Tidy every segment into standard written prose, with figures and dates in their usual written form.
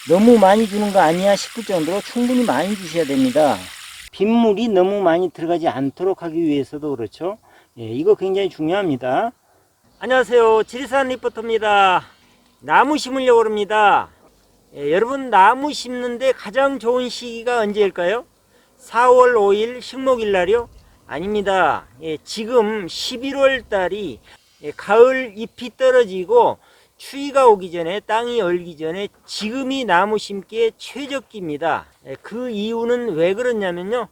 너무 많이 주는 거 아니야 싶을 정도로 충분히 많이 주셔야 됩니다. 빗물이 너무 많이 들어가지 않도록 하기 위해서도 그렇죠. 예, 이거 굉장히 중요합니다. 안녕하세요, 지리산 리포터입니다. 나무 심으려고 합니다. 예, 여러분, 나무 심는데 가장 좋은 시기가 언제일까요? 4월 5일 식목일 날이요? 아닙니다. 예, 지금 11월 달이 가을 잎이 떨어지고 추위가 오기 전에, 땅이 얼기 전에 지금이 나무 심기에 최적기입니다. 그 이유는 왜 그러냐면요,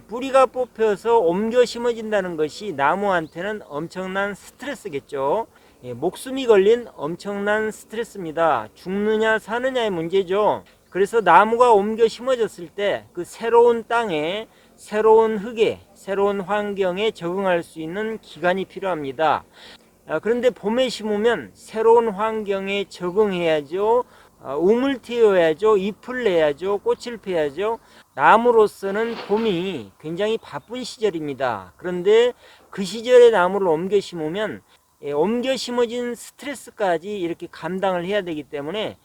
뿌리가 뽑혀서 옮겨 심어진다는 것이 나무한테는 엄청난 스트레스겠죠. 목숨이 걸린 엄청난 스트레스입니다. 죽느냐 사느냐의 문제죠. 그래서 나무가 옮겨 심어졌을 때 그 새로운 땅에, 새로운 흙에, 새로운 환경에 적응할 수 있는 기간이 필요합니다. 그런데 봄에 심으면 새로운 환경에 적응해야죠. 움을 틔워야죠. 잎을 내야죠. 꽃을 피워야죠. 나무로서는 봄이 굉장히 바쁜 시절입니다. 그런데 그 시절에 나무를 옮겨 심으면 옮겨 심어진 스트레스까지 이렇게 감당을 해야 되기 때문에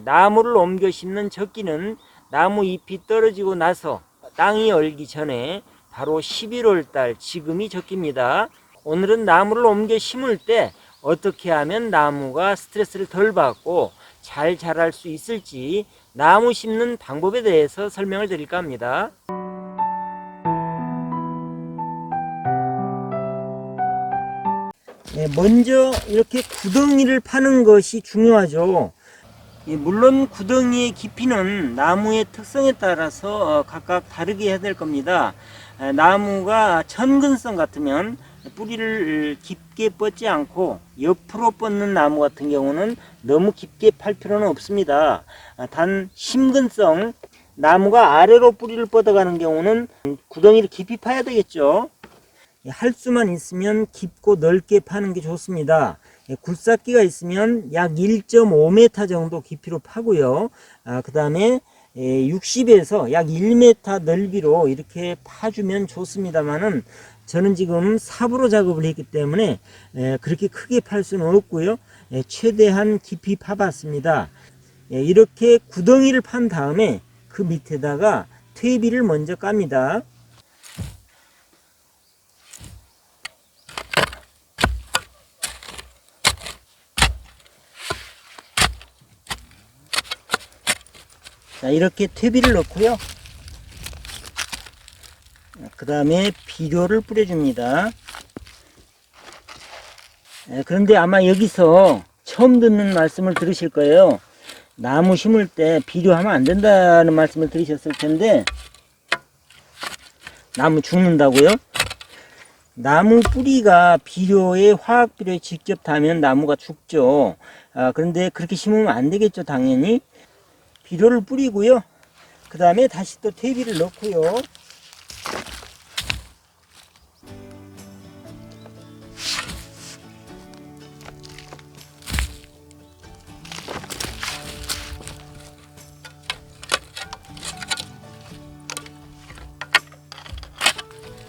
나무를 옮겨 심는 적기는 나무 잎이 떨어지고 나서 땅이 얼기 전에 바로 11월 달, 지금이 적기입니다. 오늘은 나무를 옮겨 심을 때 어떻게 하면 나무가 스트레스를 덜 받고 잘 자랄 수 있을지 나무 심는 방법에 대해서 설명을 드릴까 합니다. 먼저 이렇게 구덩이를 파는 것이 중요하죠. 물론 구덩이의 깊이는 나무의 특성에 따라서 각각 다르게 해야 될 겁니다. 나무가 천근성 같으면 뿌리를 깊게 뻗지 않고 옆으로 뻗는 나무 같은 경우는 너무 깊게 팔 필요는 없습니다. 단 심근성, 나무가 아래로 뿌리를 뻗어가는 경우는 구덩이를 깊이 파야 되겠죠. 할 수만 있으면 깊고 넓게 파는 게 좋습니다. 굴삭기가 있으면 약 1.5m 정도 깊이로 파고요. 그 다음에 60에서 약 1m 넓이로 이렇게 파주면 좋습니다만은 저는 지금 삽으로 작업을 했기 때문에 그렇게 크게 팔 수는 없고요. 최대한 깊이 파봤습니다. 이렇게 구덩이를 판 다음에 그 밑에다가 퇴비를 먼저 깝니다. 자, 이렇게 퇴비를 넣고요. 그 다음에 비료를 뿌려줍니다. 그런데 아마 여기서 처음 듣는 말씀을 들으실 거예요. 나무 심을 때 비료하면 안 된다는 말씀을 들으셨을 텐데, 나무 죽는다고요? 나무 뿌리가 비료에, 화학 비료에 직접 닿으면 나무가 죽죠. 그런데 그렇게 심으면 안 되겠죠, 당연히. 비료를 뿌리고요. 그 다음에 다시 또 퇴비를 넣고요.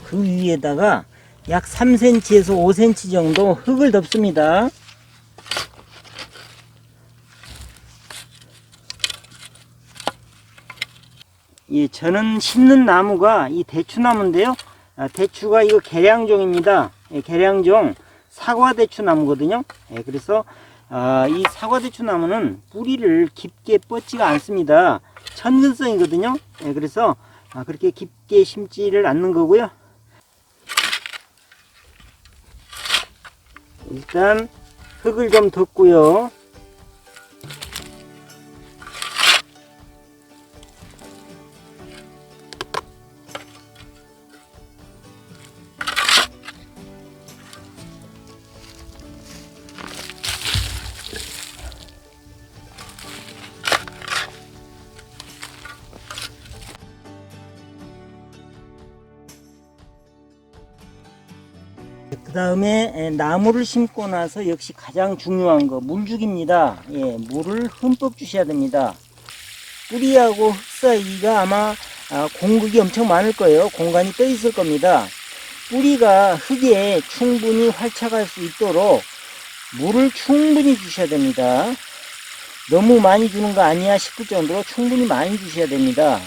그 위에다가 약 3cm에서 5cm 정도 흙을 덮습니다. 예, 저는 심는 나무가 이 대추나무인데요. 대추가 이거 계량종입니다. 계량종 사과대추 나무거든요. 그래서 이 사과대추 나무는 뿌리를 깊게 뻗지가 않습니다. 천근성이거든요. 그래서 그렇게 깊게 심지를 않는 거고요. 일단 흙을 좀 덮고요. 그 다음에 나무를 심고 나서 역시 가장 중요한 거 물주기입니다. 물을 흠뻑 주셔야 됩니다. 뿌리하고 흙 사이가 아마 공극이 엄청 많을 거예요. 공간이 떠 있을 겁니다. 뿌리가 흙에 충분히 활착할 수 있도록 물을 충분히 주셔야 됩니다. 너무 많이 주는 거 아니야 싶을 정도로 충분히 많이 주셔야 됩니다.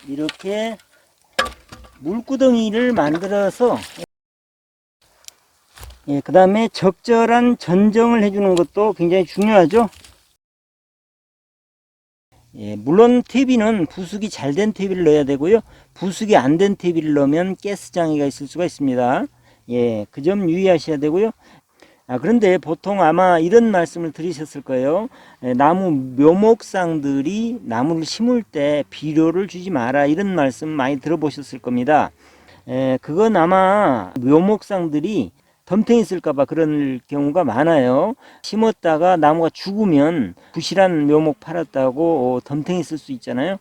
이렇게 물구덩이를 만들어서 그 다음에 적절한 전정을 해주는 것도 굉장히 중요하죠. 물론 퇴비는 부숙이 잘 된 퇴비를 넣어야 되고요. 부숙이 안 된 퇴비를 넣으면 가스 장애가 있을 수가 있습니다. 그 점 유의하셔야 되고요. 그런데 보통 아마 이런 말씀을 들으셨을 거예요. 나무 묘목상들이 나무를 심을 때 비료를 주지 마라, 이런 말씀 많이 들어보셨을 겁니다. 그건 아마 묘목상들이 덤탱이 쓸까봐 그런 경우가 많아요. 심었다가 나무가 죽으면 부실한 묘목 팔았다고 덤탱이 쓸 수 있잖아요.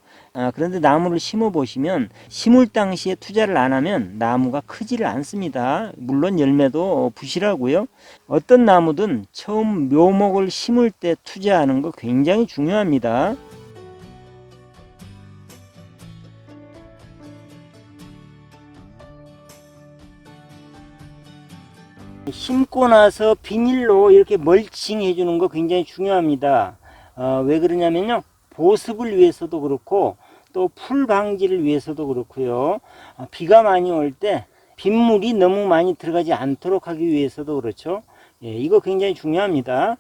그런데 나무를 심어 보시면 심을 당시에 투자를 안 하면 나무가 크지를 않습니다. 물론 열매도 부실하고요. 어떤 나무든 처음 묘목을 심을 때 투자하는 거 굉장히 중요합니다. 심고 나서 비닐로 이렇게 멀칭해 주는 거 굉장히 중요합니다. 왜 그러냐면요, 보습을 위해서도 그렇고 또 풀 방지를 위해서도 그렇고요. 비가 많이 올 때 빗물이 너무 많이 들어가지 않도록 하기 위해서도 그렇죠. 이거 굉장히 중요합니다.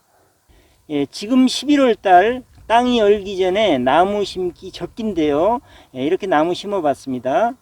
지금 11월 달 땅이 얼기 전에 나무 심기 적기인데요. 이렇게 나무 심어 봤습니다.